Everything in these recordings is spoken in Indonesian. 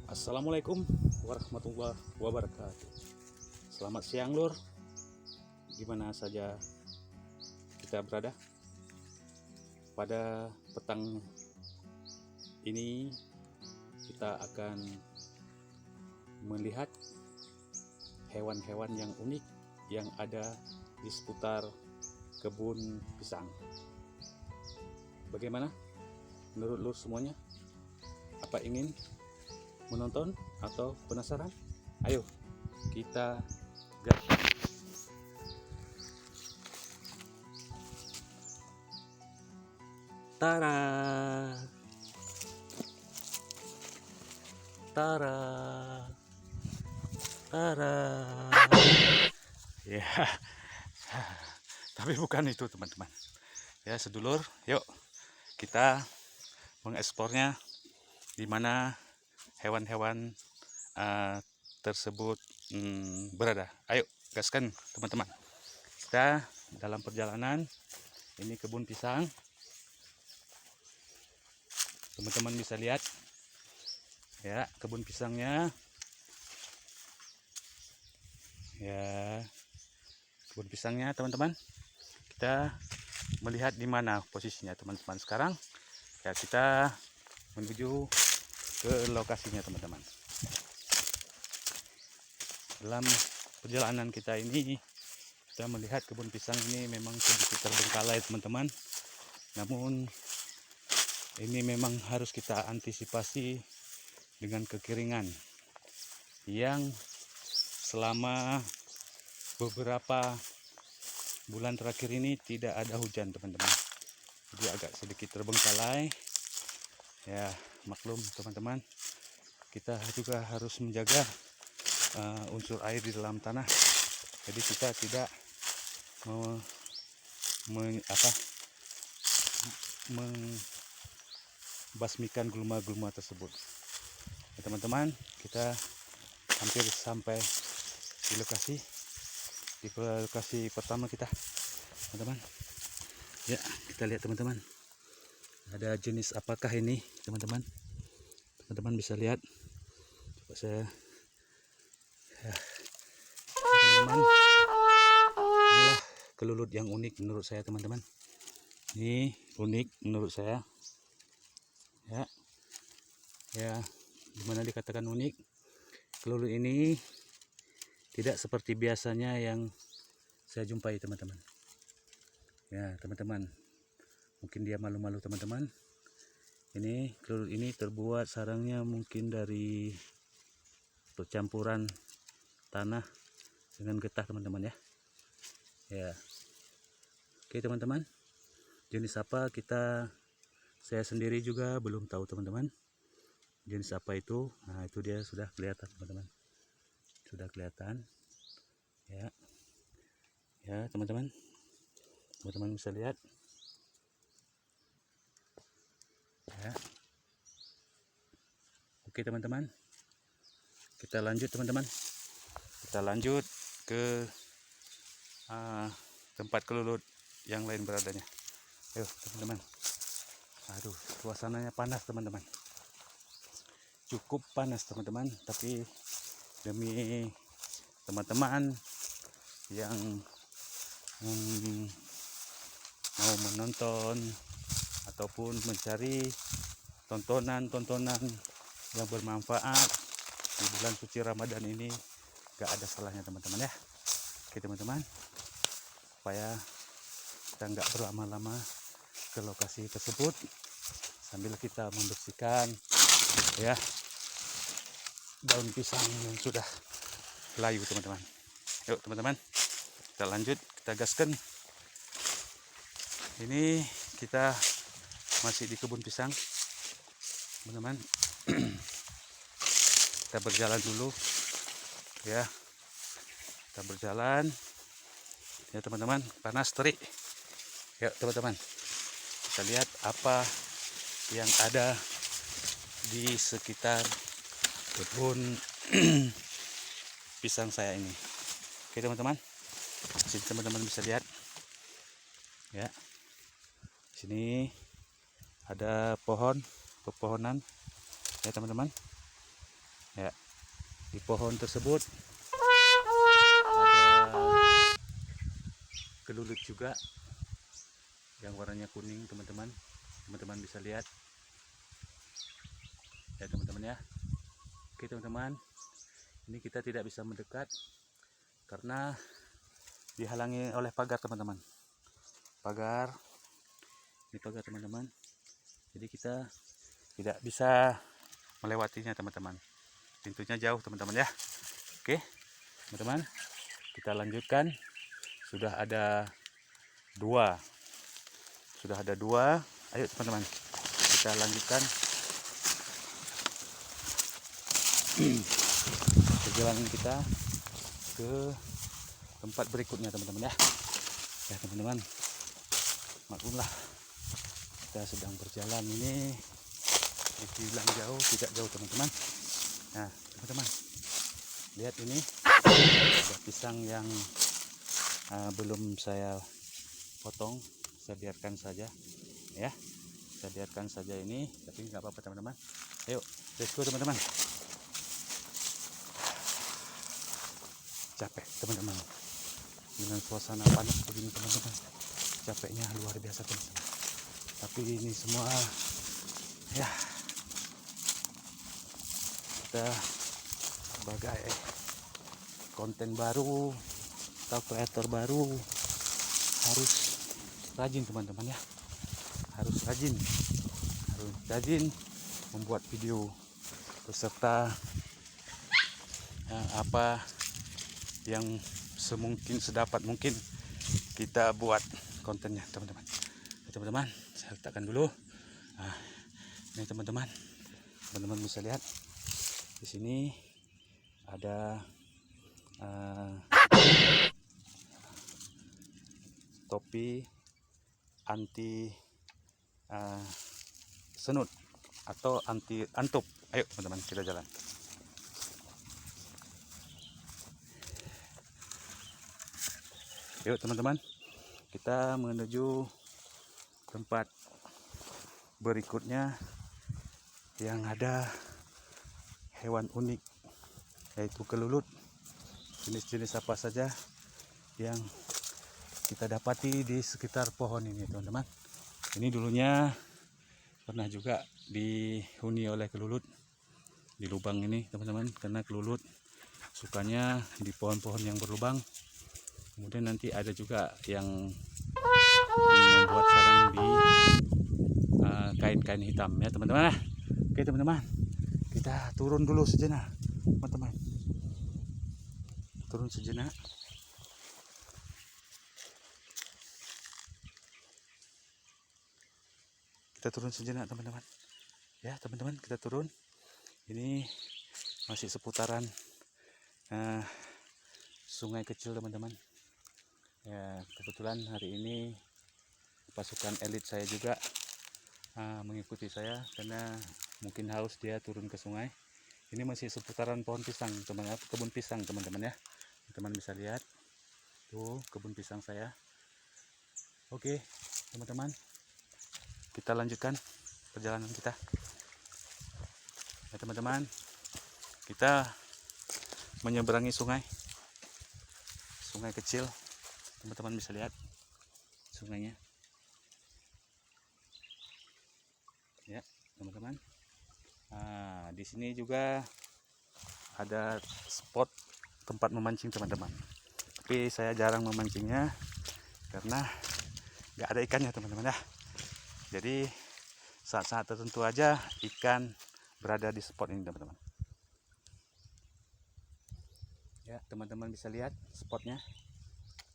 Assalamualaikum warahmatullahi wabarakatuh. Selamat siang lur, dimana saja kita berada. Pada petang ini kita akan melihat hewan-hewan yang unik yang ada di seputar kebun pisang. Bagaimana menurut lur semuanya? Apa ingin menonton atau penasaran? Ayo kita gas. Tara, tara, tara. Ya, tapi bukan itu teman-teman. Ya sedulur, yuk kita mengeksplornya di mana hewan-hewan tersebut berada. Ayo gaskan teman-teman. Kita dalam perjalanan, ini kebun pisang. Teman-teman bisa lihat ya kebun pisangnya. Ya, kebun pisangnya teman-teman. Kita melihat di mana posisinya teman-teman sekarang. Ya, kita menuju ke lokasinya teman-teman. Dalam perjalanan kita ini kita melihat kebun pisang ini memang sedikit terbengkalai teman-teman, namun ini memang harus kita antisipasi dengan kekeringan yang selama beberapa bulan terakhir ini tidak ada hujan teman-teman, jadi agak sedikit terbengkalai ya. Maklum teman-teman, kita juga harus menjaga unsur air di dalam tanah, jadi kita tidak membasmikan gulma-gulma tersebut ya, teman-teman. Kita hampir sampai di lokasi pertama kita teman-teman ya. Kita lihat teman-teman, ada jenis apakah ini teman-teman. Teman-teman bisa lihat, coba saya ya, teman-teman, inilah kelulut yang unik menurut saya teman-teman. Ini unik menurut saya ya. Ya, dimana dikatakan unik, kelulut ini tidak seperti biasanya yang saya jumpai teman-teman ya. Teman-teman, mungkin dia malu-malu teman-teman. Ini kelulut ini terbuat sarangnya mungkin dari percampuran tanah dengan getah teman-teman ya. Ya, oke teman-teman, jenis apa saya sendiri juga belum tahu teman-teman jenis apa itu. Nah, itu dia sudah kelihatan teman-teman, sudah kelihatan ya. Ya teman-teman, bisa lihat ya. Oke teman-teman, kita lanjut teman-teman, kita lanjut ke tempat kelulut yang lain beradanya. Ayo teman-teman. Aduh, suasananya panas teman-teman, cukup panas teman-teman, tapi demi teman-teman yang mau menonton ataupun mencari tontonan-tontonan yang bermanfaat di bulan suci Ramadan ini, gak ada salahnya teman-teman ya. Oke teman-teman, supaya kita nggak berlama-lama ke lokasi tersebut sambil kita membersihkan ya daun pisang yang sudah layu teman-teman. Yuk teman-teman, kita lanjut, kita gaskan. Ini kita masih di kebun pisang teman-teman. Kita berjalan dulu ya, kita berjalan ya teman-teman. Panas terik ya teman-teman. Kita lihat apa yang ada di sekitar kebun pisang saya ini. Oke teman-teman, sini teman-teman bisa lihat ya. Sini ada pepohonan ya teman-teman. Ya, di pohon tersebut ada kelulut juga yang warnanya kuning, teman-teman. Teman-teman bisa lihat ya, teman-teman ya. Oke, teman-teman, ini kita tidak bisa mendekat karena dihalangi oleh pagar, teman-teman. Pagar, ini pagar, teman-teman. Jadi kita tidak bisa melewatinya, teman-teman. Pintunya jauh, teman-teman ya. Oke, teman-teman, kita lanjutkan. Sudah ada dua. Ayo, teman-teman, kita lanjutkan perjalanan kita ke tempat berikutnya, teman-teman ya. Ya, teman-teman, maklumlah kita sedang berjalan ini, dibilang jauh, tidak jauh, teman-teman. Nah, teman-teman, lihat ini ada pisang yang belum saya potong. Saya biarkan saja ya, saya biarkan saja ini, tapi nggak apa-apa, teman-teman. Ayo, let's go, teman-teman. Capek, teman-teman, dengan suasana panas begini, teman-teman. Capeknya luar biasa, teman-teman. Tapi ini semua ya, kita sebagai konten baru atau kreator baru harus rajin, teman-teman ya. Harus rajin membuat video beserta apa yang sedapat mungkin kita buat kontennya, teman-teman. Teman-teman, saya letakkan dulu. Nah, ini teman-teman bisa lihat di sini ada topi anti senut atau anti antup. Ayo, teman-teman, kita jalan. Yuk, teman-teman, kita menuju tempat berikutnya yang ada hewan unik, yaitu kelulut. Jenis-jenis apa saja yang kita dapati di sekitar pohon ini, teman-teman. Ini dulunya pernah juga dihuni oleh kelulut di lubang ini, teman-teman, karena kelulut sukanya di pohon-pohon yang berlubang. Kemudian nanti ada juga yang membuat sarang di kain-kain hitam ya, teman-teman. Oke, teman-teman, kita turun dulu sejenak, teman-teman. Turun sejenak. Kita turun sejenak, teman-teman. Ya, teman-teman, kita turun. Ini masih seputaran sungai kecil, teman-teman. Ya, kebetulan hari ini pasukan elit saya juga mengikuti saya karena mungkin haus, dia turun ke sungai. Ini masih seputaran pohon pisang, teman-teman, kebun pisang, teman-teman ya. Teman bisa lihat tuh kebun pisang saya. Oke, teman-teman, kita lanjutkan perjalanan kita ya, teman-teman. Kita menyeberangi sungai kecil, teman-teman bisa lihat sungainya ya, teman-teman. Nah, di sini juga ada spot tempat memancing, teman-teman, tapi saya jarang memancingnya karena nggak ada ikannya, teman-teman ya. Jadi saat-saat tertentu aja ikan berada di spot ini, teman-teman. Ya, teman-teman bisa lihat spotnya,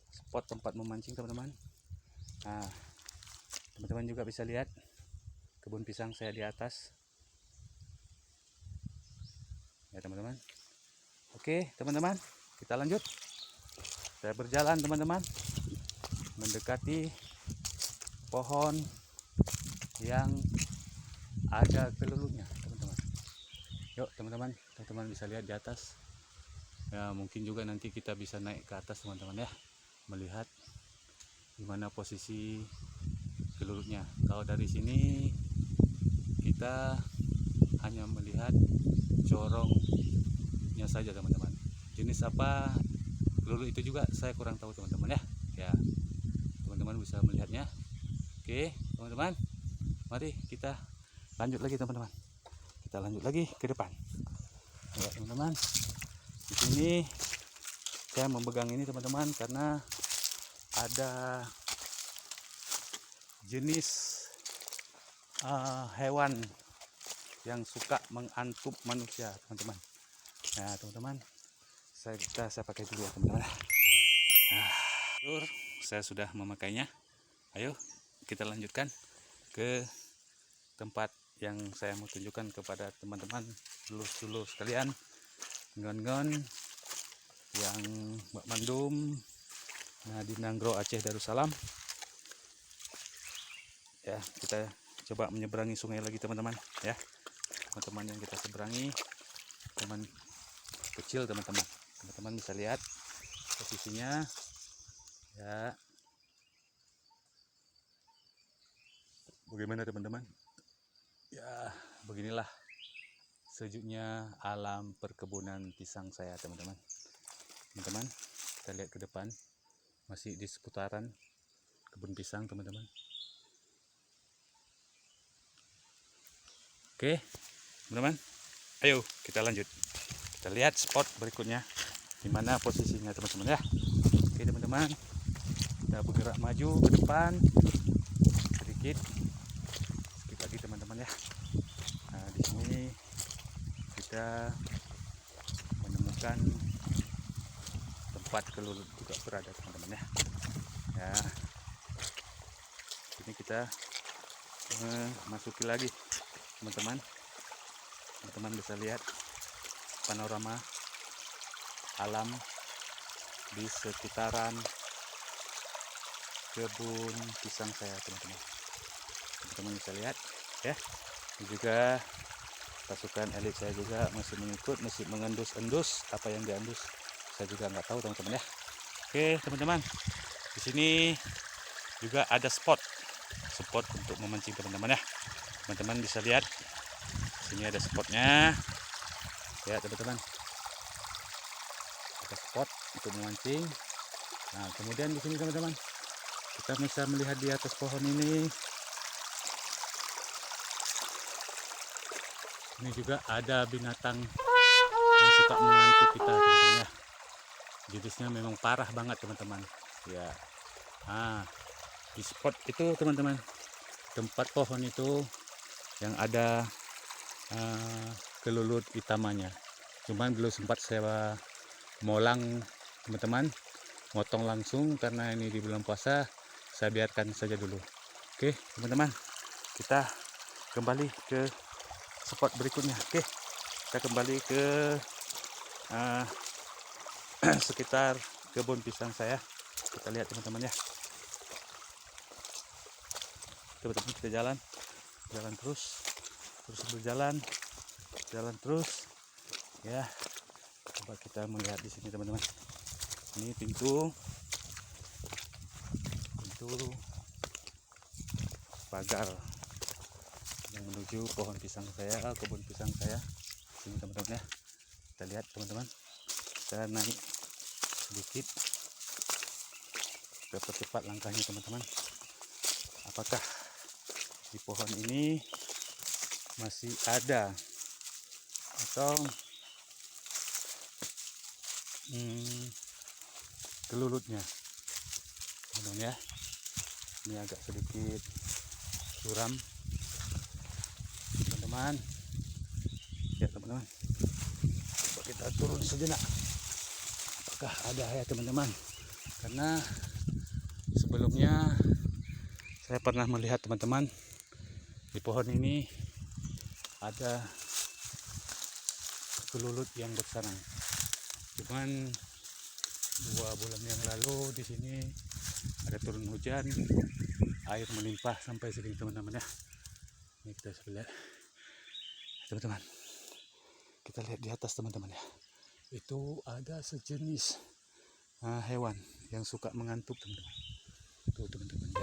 spot tempat memancing, teman-teman. Nah, teman-teman juga bisa lihat kebun pisang saya di atas ya, teman-teman. Oke, teman-teman, kita lanjut. Saya berjalan, teman-teman, mendekati pohon yang ada kelulutnya, teman-teman. Yuk, teman-teman bisa lihat di atas ya. Mungkin juga nanti kita bisa naik ke atas, teman-teman ya, melihat gimana posisi kelulutnya. Kalau dari sini kita hanya melihat corong saja teman-teman. Jenis apa kelulut itu juga saya kurang tahu teman-teman ya. Ya, teman-teman bisa melihatnya. Oke teman-teman, mari kita lanjut lagi teman-teman. Kita lanjut lagi ke depan. Ya teman-teman, di sini saya memegang ini teman-teman karena ada jenis hewan yang suka mengantuk manusia teman-teman. Nah teman-teman, saya pakai dulu ya teman-teman. Nah, saya sudah memakainya. Ayo kita lanjutkan ke tempat yang saya mau tunjukkan kepada teman-teman dulur-dulur sekalian, ngon-ngon yang Mbak Mandum, nah di Nanggro Aceh Darussalam. Ya, kita coba menyeberangi sungai lagi teman-teman ya. Teman-teman yang kita seberangi teman kecil teman-teman. Teman-teman bisa lihat posisinya ya. Bagaimana teman-teman? Ya, beginilah sejuknya alam perkebunan pisang saya teman-teman. Teman-teman, kita lihat ke depan, masih di seputaran kebun pisang teman-teman. Oke teman-teman, ayo kita lanjut. Kita lihat spot berikutnya di mana posisinya teman-teman ya. Oke teman-teman, kita bergerak maju ke depan sedikit lagi teman-teman ya. Nah di sini kita menemukan tempat kelulut juga berada teman-teman ya. Ya, ini kita masuki lagi teman-teman. Teman-teman bisa lihat panorama alam di sekitaran kebun pisang saya teman-teman. Teman-teman bisa lihat ya. Ini juga pasukan elit saya juga masih mengikut, masih mengendus-endus. Apa yang diendus saya juga nggak tahu teman-teman ya. Oke teman-teman, di sini juga ada spot untuk memancing teman-teman ya. Teman-teman bisa lihat sini ada spotnya ya teman-teman. Ada spot untuk memancing. Nah kemudian di sini teman-teman kita bisa melihat di atas pohon ini juga ada binatang yang suka mengantuk kita teman-teman ya. Jenisnya memang parah banget teman-teman ya. Nah di spot itu teman-teman, tempat pohon itu yang ada kelulut hitamanya, cuman belum sempat saya molang teman-teman, motong langsung karena ini di bulan puasa, saya biarkan saja dulu. Oke teman-teman, kita kembali ke spot berikutnya. Oke, kita kembali ke sekitar kebun pisang saya. Kita lihat teman-teman ya. Teman-teman kita jalan terus berjalan terus ya. Coba kita melihat di sini teman-teman. Ini pintu pagar yang menuju pohon pisang saya, kebun pisang saya. Sini teman-teman ya. Kita lihat teman-teman. Kita naik sedikit, kita percepat langkahnya teman-teman. Apakah di pohon ini masih ada atau kelulutnya teman-teman ya. Ini agak sedikit suram teman-teman ya teman-teman. Coba kita turun sejenak, apakah ada ya teman-teman, karena sebelumnya saya pernah melihat teman-teman di pohon ini ada kelulut yang bersarang. Cuman 2 bulan yang lalu di sini ada turun hujan, air melimpah sampai sini teman-teman ya. Ini kita lihat teman-teman. Kita lihat di atas teman-teman ya. Itu ada sejenis hewan yang suka mengantuk teman-teman. Tuh teman-teman.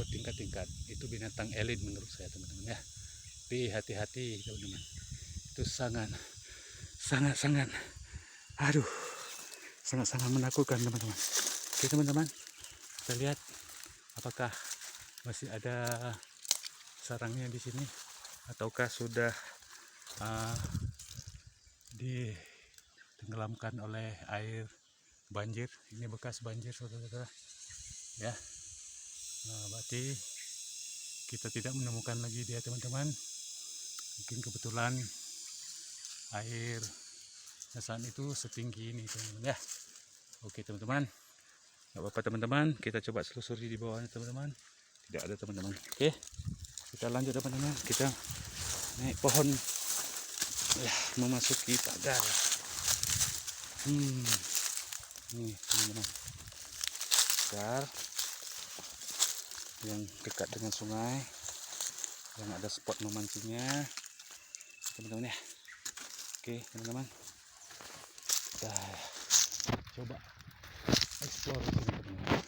Bertingkat-tingkat. Itu binatang elit menurut saya teman-teman ya. Tapi hati-hati teman-teman. Itu sangat sangat-sangat, aduh, sangat-sangat menakutkan teman-teman. Oke teman-teman, kita lihat apakah masih ada sarangnya di sini ataukah sudah ditenggelamkan oleh air banjir. Ini bekas banjir saudara-saudara ya. Nah, berarti kita tidak menemukan lagi dia teman-teman. Mungkin kebetulan air saat itu setinggi ini teman-teman ya. Oke teman-teman, nggak apa-apa teman-teman, kita coba selusuri di bawahnya teman-teman. Tidak ada teman-teman. Oke, kita lanjut teman-teman, kita naik pohon ya, memasuki pagar. Ini teman-teman, pagar yang dekat dengan sungai, yang ada spot memancingnya teman-teman ya. Oke teman-teman, kita coba explore teman-teman.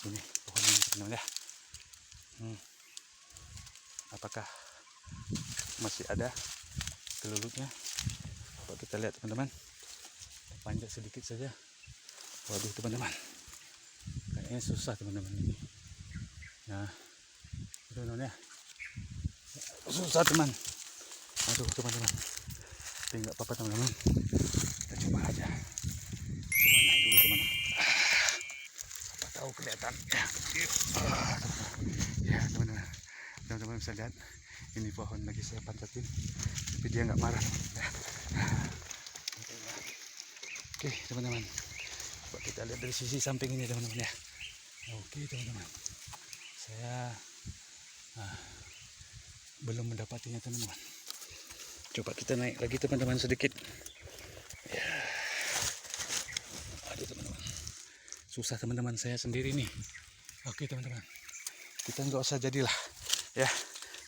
Sini pohon ini teman-teman ya. Apakah masih ada kelulutnya? Coba kita lihat teman-teman, panjat sedikit saja. Waduh teman-teman, kayaknya susah teman-teman ini. Nah teman-teman ya, susah teman. Aduh teman-teman, tapi nggak apa-apa teman-teman, kita coba aja. Coba naik dulu teman-teman, apa tahu kelihatan ya teman-teman. Teman-teman bisa lihat ini pohon lagi saya pancatin, tapi dia nggak marah ya. Oke teman-teman, coba kita lihat dari sisi samping ini teman-teman ya. Oke teman-teman, saya belum mendapatinya teman-teman. Coba kita naik lagi teman-teman sedikit ya. Aduh teman-teman, susah teman-teman, saya sendiri nih. Oke teman-teman, kita nggak usah jadilah ya,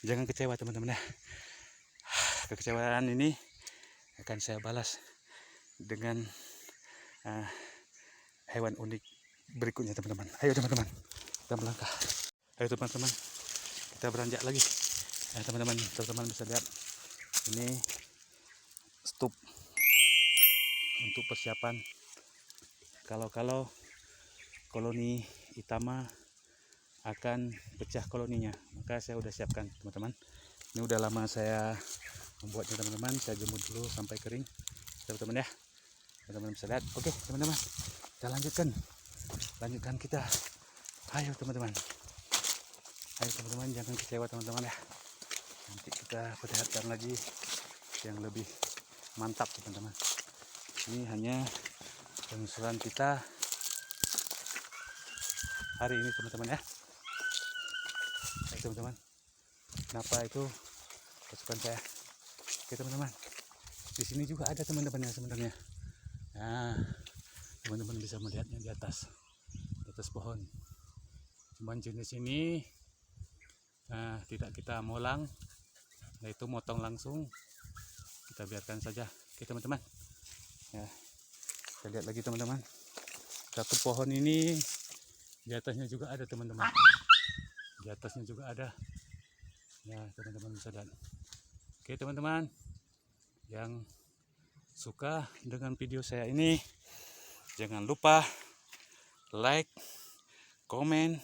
jangan kecewa teman-teman ya. Kekecewaan ini akan saya balas dengan hewan unik berikutnya teman-teman. Ayo teman-teman, kita melangkah. Ayo teman-teman, kita beranjak lagi ya teman-teman. Teman-teman bisa lihat ini stup untuk persiapan kalau koloni Itama akan pecah koloninya, maka saya udah siapkan teman-teman. Ini udah lama saya membuatnya teman-teman, saya jemur dulu sampai kering teman-teman ya. Teman-teman bisa lihat. Oke teman-teman, kita lanjutkan kita. Ayo teman-teman, ayo teman-teman, jangan kecewa teman-teman ya. Nanti kita perlihatkan lagi yang lebih mantap teman-teman. Ini hanya penelusuran kita hari ini teman-teman ya. Ayo teman-teman, kenapa itu pasukan saya. Oke teman-teman, di sini juga ada teman-teman ya sebenarnya. Nah teman-teman bisa melihatnya di atas pohon. Cuman jenis ini tidak kita molang, yaitu motong langsung, kita biarkan saja. Oke teman-teman ya, kita lihat lagi teman-teman. Satu pohon ini di atasnya juga ada teman-teman, di atasnya juga ada ya, teman-teman bisa lihat. Oke teman-teman, yang suka dengan video saya ini jangan lupa like, komen,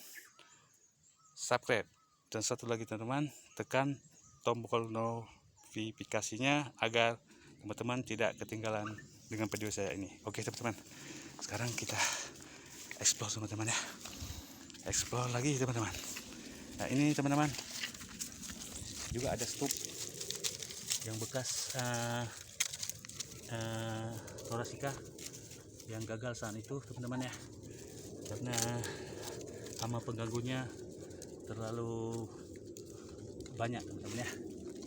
subscribe, dan satu lagi teman-teman, tekan tombol notifikasinya agar teman-teman tidak ketinggalan dengan video saya ini. Oke teman-teman, sekarang kita explore teman-teman ya, explore lagi teman-teman. Nah ini teman-teman juga ada stup yang bekas Thoracea yang gagal saat itu teman-teman ya, karena hama pengganggunya terlalu banyak teman-teman ya.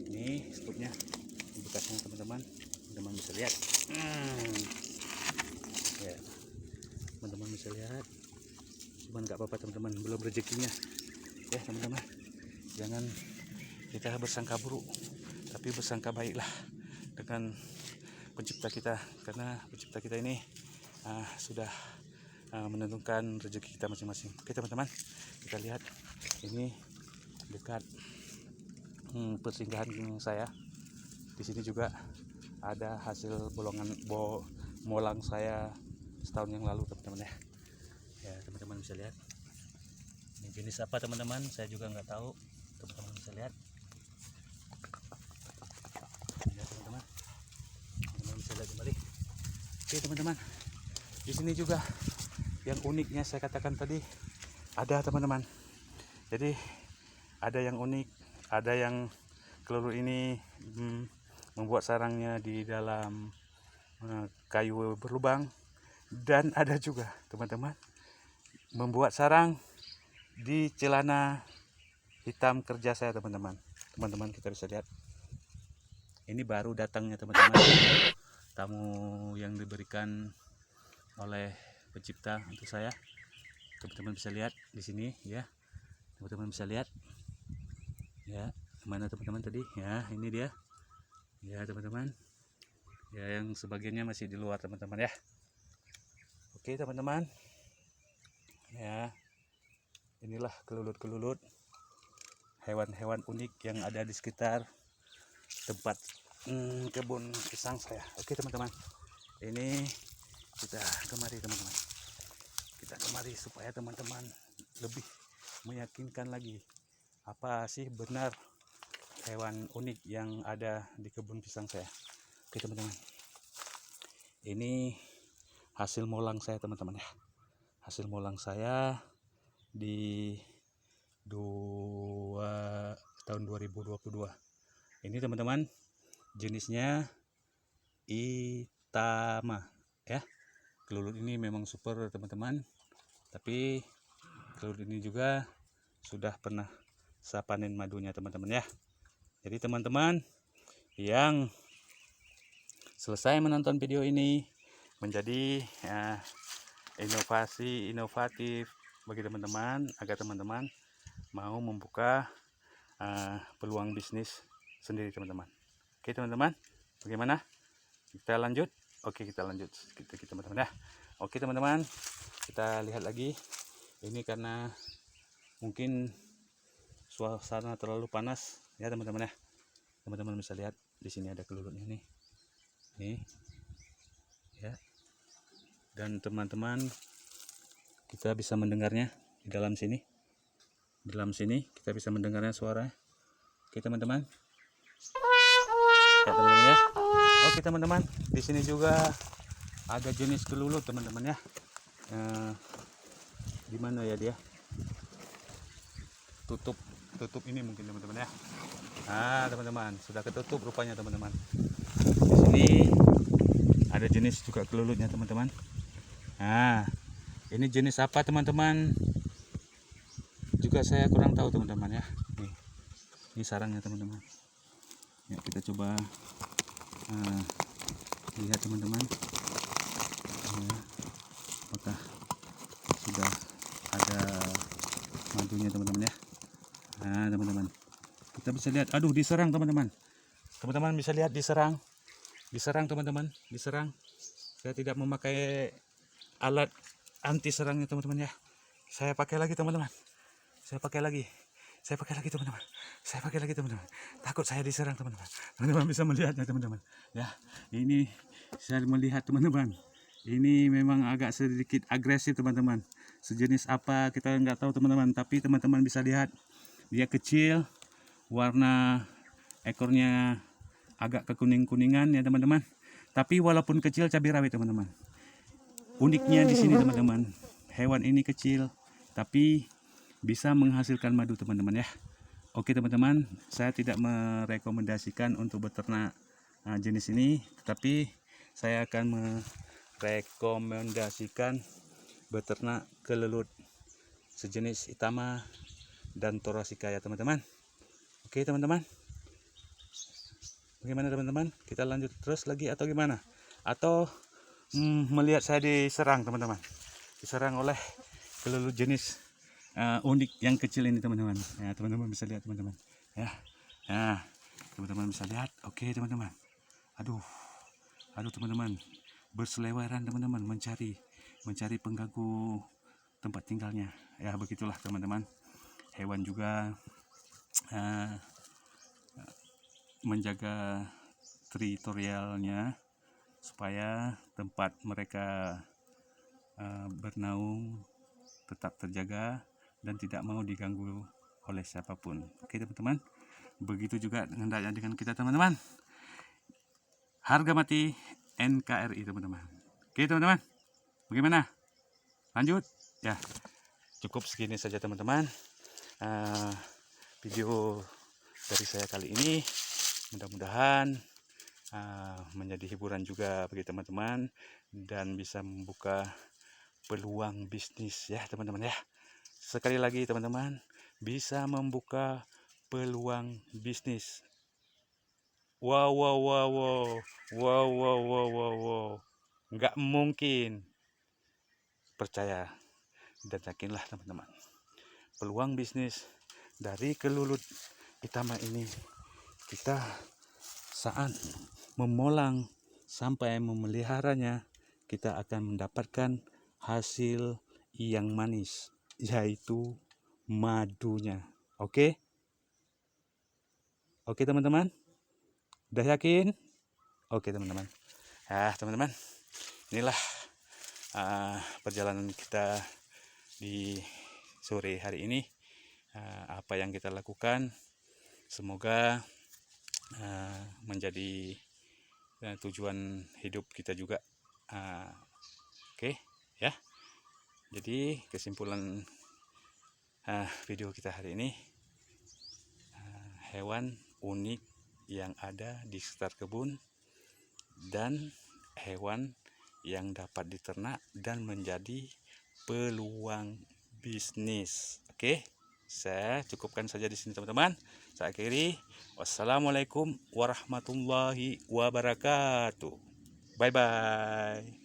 Ini stupnya bekasnya teman-teman bisa lihat ya, teman-teman bisa lihat. Cuman nggak apa-apa teman-teman, belum rezekinya ya teman-teman. Jangan kita bersangka buruk, tapi bersangka baiklah dengan pencipta kita, karena pencipta kita ini sudah menentukan rezeki kita masing-masing. Oke teman-teman, kita lihat ini dekat persinggahan saya. Di sini juga ada hasil molang saya setahun yang lalu teman-teman ya. Ya teman-teman bisa lihat. Ini jenis apa teman-teman? Saya juga nggak tahu. Teman-teman bisa lihat. Ya teman-teman. Teman-teman bisa lihat kembali. Oke teman-teman. Di sini juga yang uniknya saya katakan tadi ada teman-teman. Jadi ada yang unik, ada yang kelelur ini membuat sarangnya di dalam kayu berlubang, dan ada juga teman-teman membuat sarang di celana hitam kerja saya teman-teman. Teman-teman kita bisa lihat. Ini baru datangnya teman-teman. Tamu yang diberikan oleh pencipta untuk saya. Teman-teman bisa lihat di sini ya. Teman-teman bisa lihat. Ya, mana teman-teman tadi? Ya, ini dia. Ya, teman-teman. Ya, yang sebagiannya masih di luar teman-teman ya. Oke, teman-teman. Ya. Inilah kelulut-kelulut hewan-hewan unik yang ada di sekitar tempat kebun pisang saya. Oke, teman-teman. Ini kita kemari teman-teman. Kita kemari supaya teman-teman lebih meyakinkan lagi apa sih benar hewan unik yang ada di kebun pisang saya. Oke teman-teman, ini hasil molang saya teman-teman ya. Hasil molang saya di tahun 2022. Ini teman-teman jenisnya Itama ya. Kelulut ini memang super teman-teman, tapi kelulut ini juga sudah pernah saya panen madunya teman-teman ya. Jadi teman-teman yang selesai menonton video ini menjadi inovatif bagi teman-teman, agar teman-teman mau membuka peluang bisnis sendiri teman-teman. Oke teman-teman, bagaimana? Kita lanjut? Oke, kita lanjut kita teman-teman ya. Oke teman-teman, kita lihat lagi. Ini karena mungkin suasana terlalu panas ya teman-teman ya. Teman-teman bisa lihat di sini ada kelulutnya nih. Nih. Ya. Dan teman-teman kita bisa mendengarnya di dalam sini. Di dalam sini kita bisa mendengarnya suara. Oke teman-teman. Ya teman-teman ya. Oke teman-teman, di sini juga ada jenis kelulut teman-teman ya. Di mana ya dia? Tutup ini mungkin teman-teman ya. Nah teman-teman, sudah ketutup rupanya teman-teman. Di sini ada jenis juga kelulutnya teman-teman. Nah, ini jenis apa teman-teman? Juga saya kurang tahu teman-teman ya. Nih, ini sarangnya teman-teman. Ya kita coba lihat teman-teman. Apakah sudah ada madunya teman-teman ya. Nah teman-teman, kita bisa lihat, aduh diserang teman-teman. Teman-teman bisa lihat diserang teman-teman, diserang. Saya tidak memakai alat anti serangnya teman-teman ya. Saya pakai lagi teman-teman. Saya pakai lagi teman-teman. Takut saya diserang teman-teman. Teman-teman bisa melihatnya teman-teman. Ya, ini saya melihat teman-teman. Ini memang agak sedikit agresif teman-teman. Sejenis apa kita nggak tahu teman-teman. Tapi teman-teman bisa lihat dia kecil, warna ekornya agak kekuning-kuningan ya teman-teman. Tapi walaupun kecil cabai rawit teman-teman. Uniknya di sini teman-teman, hewan ini kecil tapi bisa menghasilkan madu teman-teman ya. Oke teman-teman, saya tidak merekomendasikan untuk beternak jenis ini, tetapi saya akan merekomendasikan beternak kelelut sejenis Itama dan Thoracea ya teman-teman. Oke teman-teman, bagaimana teman-teman? Kita lanjut terus lagi atau gimana? Atau melihat saya diserang teman-teman, diserang oleh kelelut jenis unik yang kecil ini teman-teman. Ya teman-teman bisa lihat teman-teman ya. Nah teman-teman bisa lihat. Oke teman-teman, aduh teman-teman, berseleweran teman-teman, mencari pengganggu tempat tinggalnya ya. Begitulah teman-teman, hewan juga menjaga teritorialnya supaya tempat mereka bernaung tetap terjaga dan tidak mau diganggu oleh siapapun. Oke teman-teman, begitu juga dengan kita teman-teman. Harga mati NKRI teman-teman. Oke teman-teman, bagaimana? Lanjut? Ya, cukup segini saja teman-teman. Video dari saya kali ini mudah-mudahan menjadi hiburan juga bagi teman-teman dan bisa membuka peluang bisnis ya teman-teman ya. Sekali lagi teman-teman, bisa membuka peluang bisnis. Wow, nggak mungkin. Percaya dan yakinlah teman-teman. Peluang bisnis dari kelulut utama ini, kita saat memolang sampai memeliharanya, kita akan mendapatkan hasil yang manis, yaitu madunya. Oke? Oke teman-teman? Udah yakin? Oke teman-teman. Teman-teman, inilah perjalanan kita di sore hari ini. Apa yang kita lakukan, semoga menjadi tujuan hidup kita juga. Oke ya. Jadi kesimpulan video kita hari ini, hewan unik yang ada di sekitar kebun dan hewan yang dapat diternak dan menjadi peluang bisnis. Oke, saya cukupkan saja di sini teman-teman. Saya akhiri. Wassalamualaikum warahmatullahi wabarakatuh. Bye bye.